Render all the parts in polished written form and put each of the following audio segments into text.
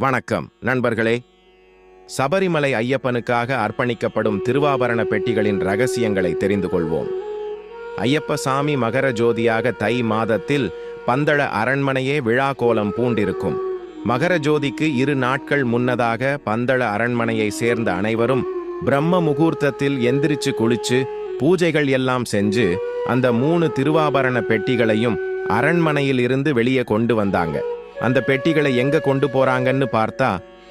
வணக்கம் நண்பர்களே. சபரிமலை ஐயப்பனுக்காக அர்ப்பணிக்கப்படும் திருவாபரண பெட்டிகளின் ரகசியங்களை தெரிந்து கொள்வோம். ஐயப்ப சாமி மகர ஜோதியாக தை மாதத்தில் பந்தள அரண்மனையே விழா கோலம் பூண்டிருக்கும். மகர ஜோதிக்கு 2 நாட்கள் முன்னதாக பந்தள அரண்மனையை சேர்ந்த அனைவரும் பிரம்ம முகூர்த்தத்தில் எந்திரிச்சு குளிச்சு பூஜைகள் எல்லாம் செஞ்சு அந்த 3 திருவாபரண பெட்டிகளையும் அரண்மனையில் இருந்து வெளியே கொண்டு வந்தாங்க. அந்த பெட்டிகளை எங்க கொண்டு போறாங்கன்னு பார்த்தா,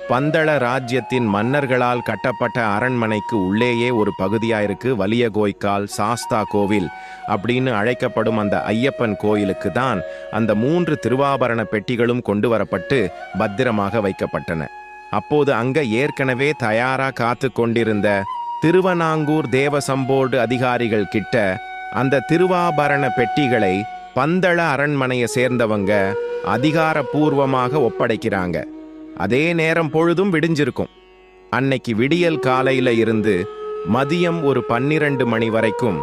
பந்தள ராஜ்யத்தின் மன்னர்களால் கட்டப்பட்ட அரண்மனைக்கு உள்ளேயே ஒரு பகுதியா இருக்கு வலியகோய்க்கால் சாஸ்தா கோவில் அப்படின்னு அழைக்கப்படும் அந்த ஐயப்பன் கோயிலுக்கு தான் அந்த 3 திருவாபரண பெட்டிகளும் கொண்டு வரப்பட்டு பத்திரமாக வைக்கப்பட்டன. அப்போது அங்க ஏற்கனவே தயாரா காத்து கொண்டிருந்த திருவனாங்கூர் தேவசம்போர்டு அதிகாரிகள் கிட்ட அந்த திருவாபரண பெட்டிகளை பந்தள அரண்மனையை சேர்ந்தவங்க அதிகாரப்பூர்வமாக ஒப்படைக்கிறாங்க. அதே நேரம் பொழுதும் விடிஞ்சிருக்கும். அன்னைக்கு விடியல் காலையில இருந்து மதியம் ஒரு 12 மணி வரைக்கும்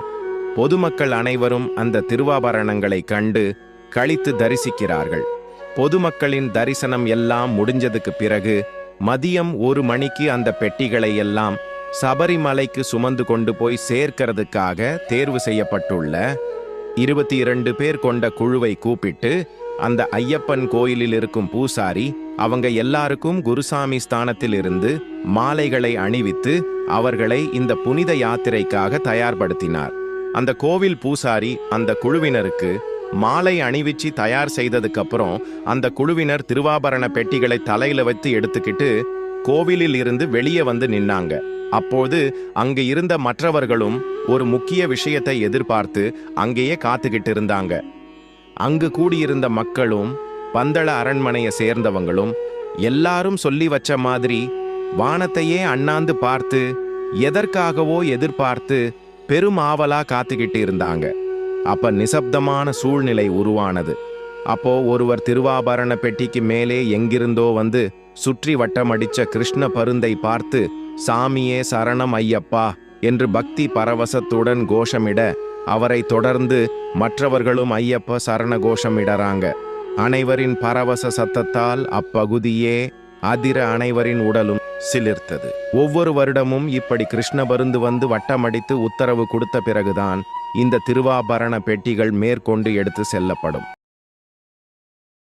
பொதுமக்கள் அனைவரும் அந்த திருவாபரணங்களை கண்டு கழித்து தரிசிக்கிறார்கள். பொதுமக்களின் தரிசனம் எல்லாம் முடிஞ்சதுக்கு பிறகு மதியம் 1 மணிக்கு அந்த பெட்டிகளை எல்லாம் சபரிமலைக்கு சுமந்து கொண்டு போய் சேர்க்கிறதுக்காக தேர்வு செய்யப்பட்டுள்ள 22 பேர் கொண்ட குழுவை கூப்பிட்டு அந்த ஐயப்பன் கோயிலில் இருக்கும் பூசாரி அவங்க எல்லாருக்கும் குருசாமி ஸ்தானத்தில் இருந்து மாலைகளை அணிவித்து அவர்களை இந்த புனித யாத்திரைக்காக தயார்படுத்தினார். அந்த கோவில் பூசாரி அந்த குழுவினருக்கு மாலை அணிவிச்சு தயார் செய்ததுக்கு அப்புறம் அந்த குழுவினர் திருவாபரண பெட்டிகளை தலையில வைத்து எடுத்துக்கிட்டு கோவிலில் இருந்து வெளியே வந்து நின்னாங்க. அப்போது அங்கு இருந்த மற்றவர்களும் ஒரு முக்கிய விஷயத்தை எதிர்பார்த்து அங்கேயே காத்துக்கிட்டு இருந்தாங்க. அங்கு கூடியிருந்த மக்களும் பந்தள அரண்மனையை சேர்ந்தவங்களும் எல்லாரும் சொல்லி வச்ச மாதிரி வானத்தையே அண்ணாந்து பார்த்து எதற்காகவோ எதிர்பார்த்து பெரும் ஆவலா காத்துக்கிட்டு இருந்தாங்க. அப்ப நிசப்தமான சூழ்நிலை உருவானது. அப்போ ஒருவர் திருவாபரண பெட்டிக்கு மேலே எங்கிருந்தோ வந்து சுற்றி வட்டமடிச்ச கிருஷ்ண பருந்தை பார்த்து சாமியே சரணம் ஐயப்பா என்று பக்தி பரவசத்துடன் கோஷமிட, அவரை தொடர்ந்து மற்றவர்களும் ஐயப்ப சரண கோஷமிடறாங்க. அனைவரின் பரவச சத்தத்தால் அப்பகுதியே அதிர அனைவரின் உடலும் சிலிர்த்தது. ஒவ்வொரு வருடமும் இப்படி கிருஷ்ண பருந்து வந்து வட்டமடித்து உத்தரவு கொடுத்த பிறகுதான் இந்த திருவாபரண பெட்டிகள் மேற்கொண்டு எடுத்து செல்லப்படும்.